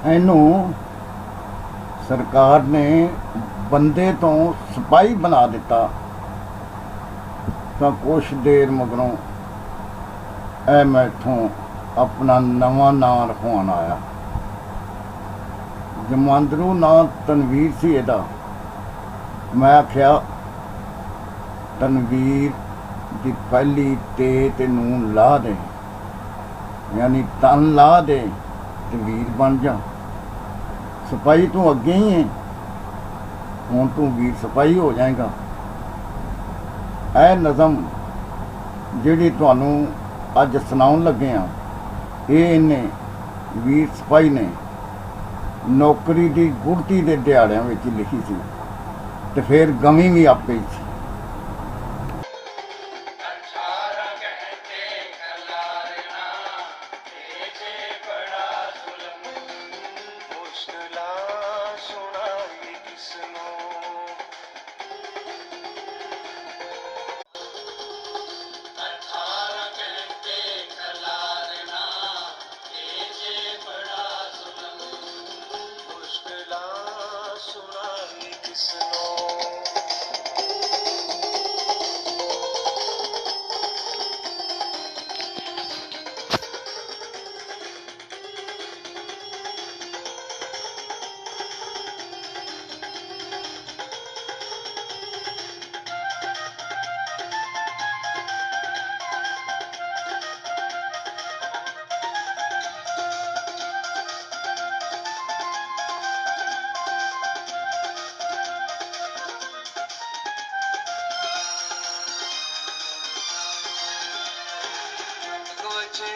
ਇਹਨੂੰ ਸਰਕਾਰ ਨੇ ਬੰਦੇ ਤੋਂ ਸਿਪਾਹੀ ਬਣਾ ਦਿੱਤਾ। ਤਾਂ ਕੁਛ ਦੇਰ ਮਗਰੋਂ ਇਹ ਮੈਥੋਂ ਆਪਣਾ ਨਵਾਂ ਨਾਂ ਰਖਵਾਉਣ ਆਇਆ। ਜਮਾਂਦਰੂ ਨਾਂ ਤਨਵੀਰ ਸੀ ਇਹਦਾ। ਮੈਂ ਆਖਿਆ ਤਨਵੀਰ ਦੀ ਪਹਿਲੀ ਤੇ ਨੂੰ ਲਾ ਦੇ, ਯਾਨੀ ਤਨ ਲਾ ਦੇ ਤੇ ਵੀਰ ਬਣ ਜਾ। ਸਿਪਾਹੀ ਤੂੰ ਅੱਗੇ ਹੀ ਹੈ, ਹੁਣ ਤੂੰ ਵੀਰ ਸਿਪਾਹੀ ਹੋ ਜਾਏਗਾ। ਇਹ ਨਜ਼ਮ ਜਿਹੜੀ ਤੁਹਾਨੂੰ ਅੱਜ ਸੁਣਾਉਣ ਲੱਗੇ ਹਾਂ, ਇਹ ਇਹਨੇ ਵੀਰ ਸਿਪਾਹੀ ਨੇ ਨੌਕਰੀ ਦੀ ਗੁੜਤੀ ਦੇ ਦਿਹਾੜਿਆਂ ਵਿੱਚ ਲਿਖੀ ਸੀ, ਤੇ ਫਿਰ ਗਮੀ ਵੀ ਆਪੇ ਹੀ ਸੀ।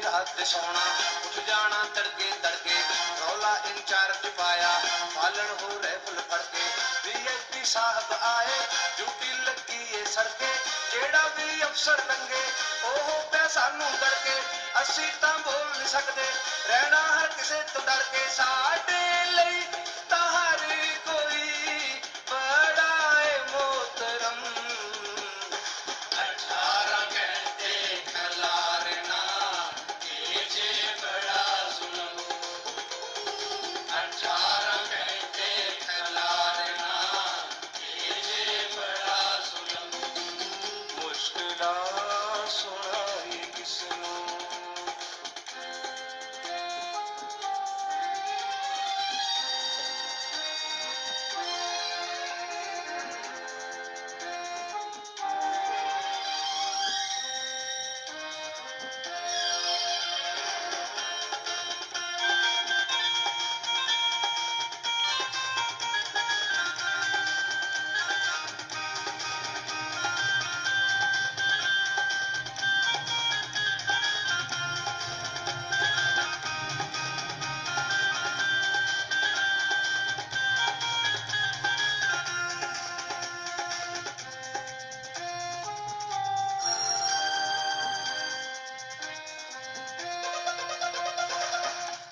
रात सोना उठ जाना तड़के तड़के, रौला इंचार्ज पाया पालन हो रहे फुल फड़के। वीआईपी साहब आए ड्यूटी लगी ये सड़के, जेड़ा भी अफसर लंगे ओह पे सानू दड़के। असी तां बोल नहीं सकते रहना हर किसे तो डर के, साडे लई तां हर कोई बड़ा है मोहतरम। 18 घंटे खलारना जे बड़ा जुल्म, 18 घंटे खलारना जे बड़ा जुल्म। मुश्किलां सुनाई किसनू,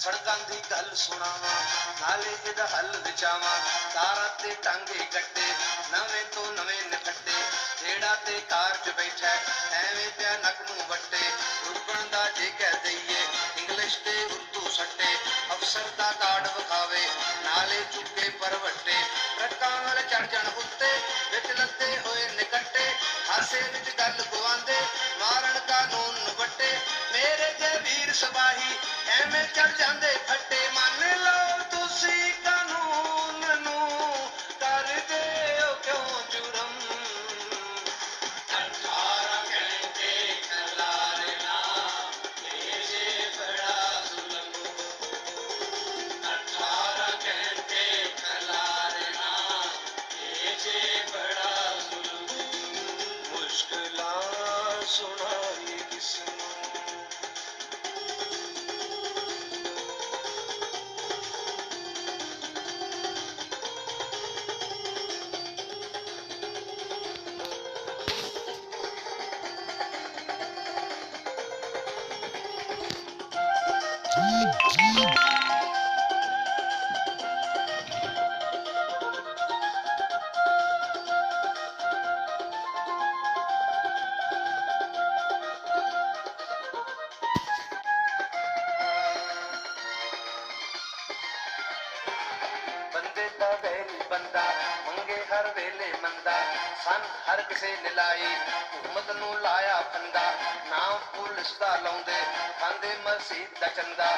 सड़कां दी गल सुनावा नाले इहदा हल विचावा। तारां ते टांगे कट्टे नवें तो नवें निकट्टे, जेड़ा ते कार च बैठा एवें पिया नक नूं वट्टे। रुकण दा जे कह दईए इंग्लिश ते उर्दू सट्टे, अफसर दा कार्ड विखावे नाले चुके परवट्टे। ट्रकां वाले चढ़ जाण उत्ते विच लद्दे होए निकट्टे, हासे विच गल गवांदे मारण कानून वट्टे। मेरे जे वीर सिपाही एवें चढ़ जांदे फट्टे, मन लो तुसी कानून नूं कर दे ओ क्यों जुर्म। 18 घंटे खलारना जे बड़ा जुल्म, 18 घंटे खलारना जे बड़ा जुल्म। मुश्किलां सुनाई किसनू, ਦਾ ਵੈਰੀ ਬੰਦਾ ਮੰਗੇ ਹਰ ਵੇਲੇ ਮੰਦਾ ਸਨ ਹਰ ਕਿਸੇ ਨੇ ਲਾਈ ਹੁਕਮਤ ਨੂੰ ਲਾਇਆ ਫੰਦਾ ਨਾਮ ਪੁਲਿਸ ਦਾ ਲਾਉਂਦੇ ਖਾਂਦੇ ਮਸਜਿਦ ਦਾ ਚੰਦਾ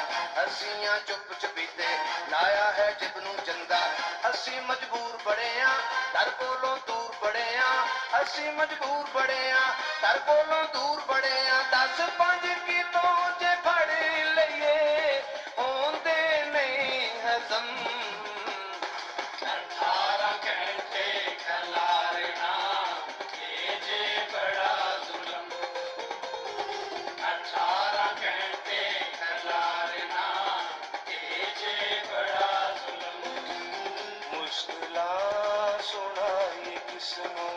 ਅਸੀਂ ਆ ਚੁੱਪ ਚੁਪੀਤੇ ਲਾਇਆ ਹੈ ਜਿਬ ਨੂੰ ਜੰਦਾ ਅਸੀਂ ਮਜਬੂਰ ਬੜੇ ਆ ਦਰ ਕੋਲੋਂ ਦੂਰ ਬੜੇ ਆ ਅਸੀਂ ਮਜਬੂਰ ਬੜੇ ਆ ਦਰ ਕੋਲੋਂ ਦੂਰ ਬੜੇ ਆ 10-5 ਕਿਲੋ ਜੇ ਫੜ ਲਈਏ ਹੁੰਦੇ ਨਹੀਂ ਹਜ਼ਮ 18 ਘੰਟੇ ਖਲਾਰਨਾ ਇਹ ਜੇ ਬੜਾ ਜ਼ੁਲਮ 18 ਘੰਟੇ ਖਲਾਰਨਾ ਇਹ ਜੇ ਬੜਾ ਜ਼ੁਲਮ ਮੁਸ਼ਕਿਲਾਂ ਸੁਣਾਈ ਕਿਸ ਨੂੰ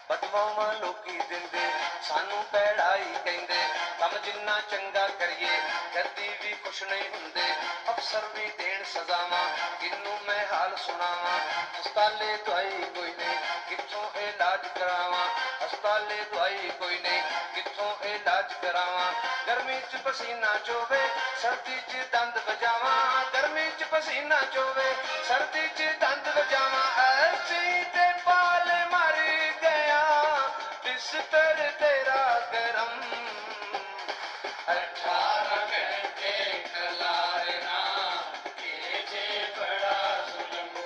ਬਦਵਾਵਾਂ ਲੋਕੀ ਦਿੰਦੇ ਸਾਨੂੰ ਪੈੜਾਈ ਕਹਿੰਦੇ ਕੰਮ ਜਿੰਨਾ ਚੰਗਾ ਕਰੀਏ ਕਦੀ ਵੀ ਖੁਸ਼ ਨਹੀਂ ਹੁੰਦੇ ਅਫਸਰ ਵੀ ਦੇਣ ਸਜ਼ਾਵਾਂ ਕਿੰਨੂੰ ਮੈਂ ਹਾਲ ਸੁਣਾਵਾਂ ਹਸਪਤਾਲੇ ਦਵਾਈ ਕੋਈ ਨਹੀਂ ਕਿੱਥੋਂ ਇਲਾਜ ਕਰਾਵਾਂ ਹਸਪਤਾਲੇ ਦਵਾਈ ਕੋਈ ਨਹੀਂ ਕਿੱਥੋਂ ਇਲਾਜ ਕਰਾਵਾਂ ਗਰਮੀ 'ਚ ਪਸੀਨਾ ਚੋਵੇ ਸਰਦੀ 'ਚ ਦੰਦ ਵਜਾਵਾਂ ਗਰਮੀ 'ਚ ਪਸੀਨਾ ਚੋਵੇ ਸਰਦੀ 'ਚ ਦੰਦ ਵਜਾਵਾਂ ਐਸੀ ਤੇ ਪਾਲ ਮਰ ਗਿਆ ਬਿਸਤਰ ਤੇਰਾ ਗਰਮ 18 ਘੰਟੇ ਖਲਾਰਨਾ ਇਹ ਜੇ ਬੜਾ ਜ਼ੁਲਮ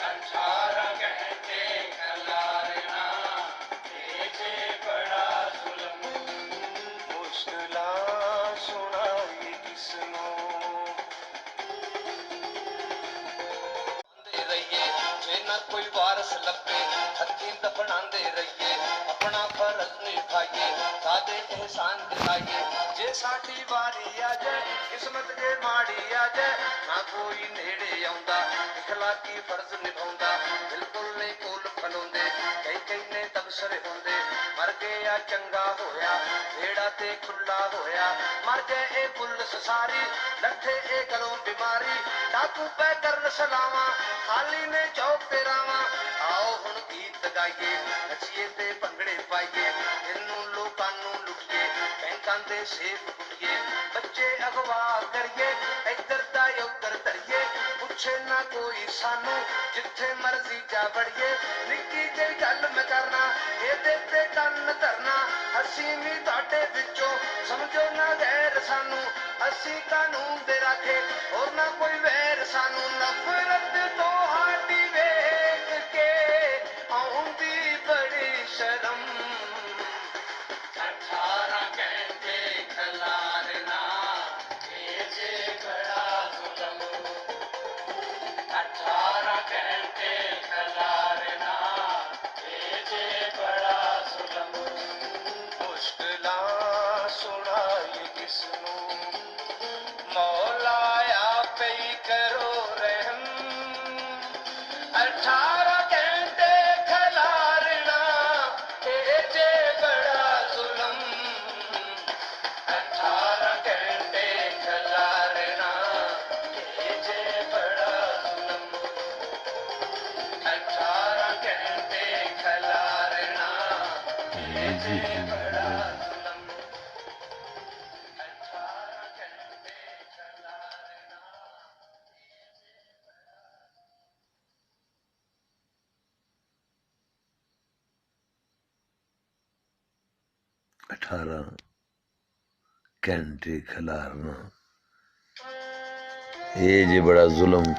18 ਘੰਟੇ ਖਲਾਰਨਾ ਇਹ ਜੇ ਬੜਾ ਜ਼ੁਲਮ ਮੁਸ਼ਕਿਲਾਂ ਸੁਣਾਈ ਕਿਸ ਨੂੰ ਰਹੀਏ ਜੇ ਨਾ ਕੋਈ ਵਾਰਸ ਲੱਭੇ ਹੱਥੀਂ ਦਫਨਾਉਂਦੇ ਰਹੀਏ ਆਪਣਾ ਫਰਜ਼ ਨਿਭਾਈਏ ਸਾਡੇ ਇਹਸਾਨ ਦਿਖਾਈਏ ਜੇ ਸਾਡੀ ਵਾਰੀ ਆ ਜਾਏ ਕਿਸਮਤ ਜੇ ਮਾੜੀ ਆ ਜਾਏ ਨਾ ਕੋਈ ਨੇੜੇ ਆਉਂਦਾ ਇਖਲਾਕੀ ਫਰਜ਼ ਨਿਭਾਉਂਦਾ ਬਿਲਕੁਲ ਨਹੀਂ ਕੋਲ ਖਲੋਂਦੇ ਕਈ ਨੇ ਤਬਸਰੇ ਹੁੰਦੇ ਮਰ ਗਿਆ ਚੰਗਾ ਹੋਇਆ ਢੇੜਾ ਤੇ ਖੁੱਲਾ ਹੋਇਆ ਮਰ ਜਾਏ ਇਹ ਪੁਲਿਸ ਸਾਰੀ ਲੱਥੇ ਇਹ ਘਰੋਂ ਬਿਮਾਰੀ ਡਾਕੂ ਪੈ ਕਰਨ ਸਲਾਵਾਂ ਖਾਲੀ ਨੇ ਚੌਕ ਤੇ ਰਾਵਾਂ ਆਓ ਹੁਣ ਗੀਤ ਗਾਈਏ ਨੱਚੀਏ ਤੇ ਭੰਗੜੇ ਪਾਈਏ ਇਹਨੂੰ ਲੋਕਾਂ ਨੂੰ ਲੁੱਟੀਏ ਬੈਂਕਾਂ ਦੇ ਸੇਫ ਕੁੱਟੀਏ ਬੱਚੇ ਅਗਵਾ ਕਰੀਏ ਇੱਧਰ ਦਾ ਉੱਧਰ ਧਰੀਏ ਪੁੱਛੇ ਨਾ ਕੋਈ ਸਾਨੂੰ ਜਿੱਥੇ ਮਰਜ਼ੀ ਜਾ ਵੜੀਏ ਨਿੱਕੀ ਜਿਹੀ ਗੱਲ ਮੈਂ ਕਰਨਾ ਇਹਦੇ ਤੇ ਕੰਨ ਧਰਨਾ ਅਸੀਂ ਵੀ ਤੁਹਾਡੇ ਵਿੱਚੋਂ ਸਮਝੋ ਨਾ ਗੈਰ ਸਾਨੂੰ ਅਸੀਂ ਕਾਨੂੰਨ ਦੇ ਰਾਖੇ ਹੋਰ ਨਾ ਕੋਈ ਵੈਰ ਸਾਨੂੰ ਨਫ਼ਰਤ ਤੁਹਾਡੀ ਵੇਖ ਕੇ ਆਉਂਦੀ ਬੜੀ ਸ਼ਰਮ 18 ਘੰਟੇ ਖਲਾਰਨਾ ਇਹ ਜੇ ਬੜਾ ਜ਼ੁਲਮ 18 ਘੰਟੇ ਖਲਾਰਨਾ ਇਹ ਜੇ ਬੜਾ ਜ਼ੁਲਮ ਮੁਸ਼ਕਿਲਾਂ ਸੁਣਾਈ ਕਿਸ ਨੂੰ ਮੌਲਾ ਆਪੇ ਹੀ ਕਰੋ ਰਹਿਮ 18 ਘੰਟੇ ਖਲਾਰਨਾ ਇਹ ਜੇ ਬੜਾ ਜ਼ੁਲਮ 18 ਘੰਟੇ ਖਲਾਰਨਾ ਇਹ ਜੇ ਬੜਾ ਜ਼ੁਲਮ 18 ਘੰਟੇ ਖਲਾਰਨਾ ਇਹ ਜੇ ਬੜਾ ਜ਼ੁਲਮ 18 ਘੰਟੇ ਖਲਾਰਨਾ 18 ਘੰਟੇ ਖਿਲਾਰਨਾ ਇਹ ਜੇ ਬੜਾ ਜ਼ੁਲਮ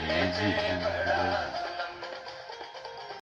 ਜੀ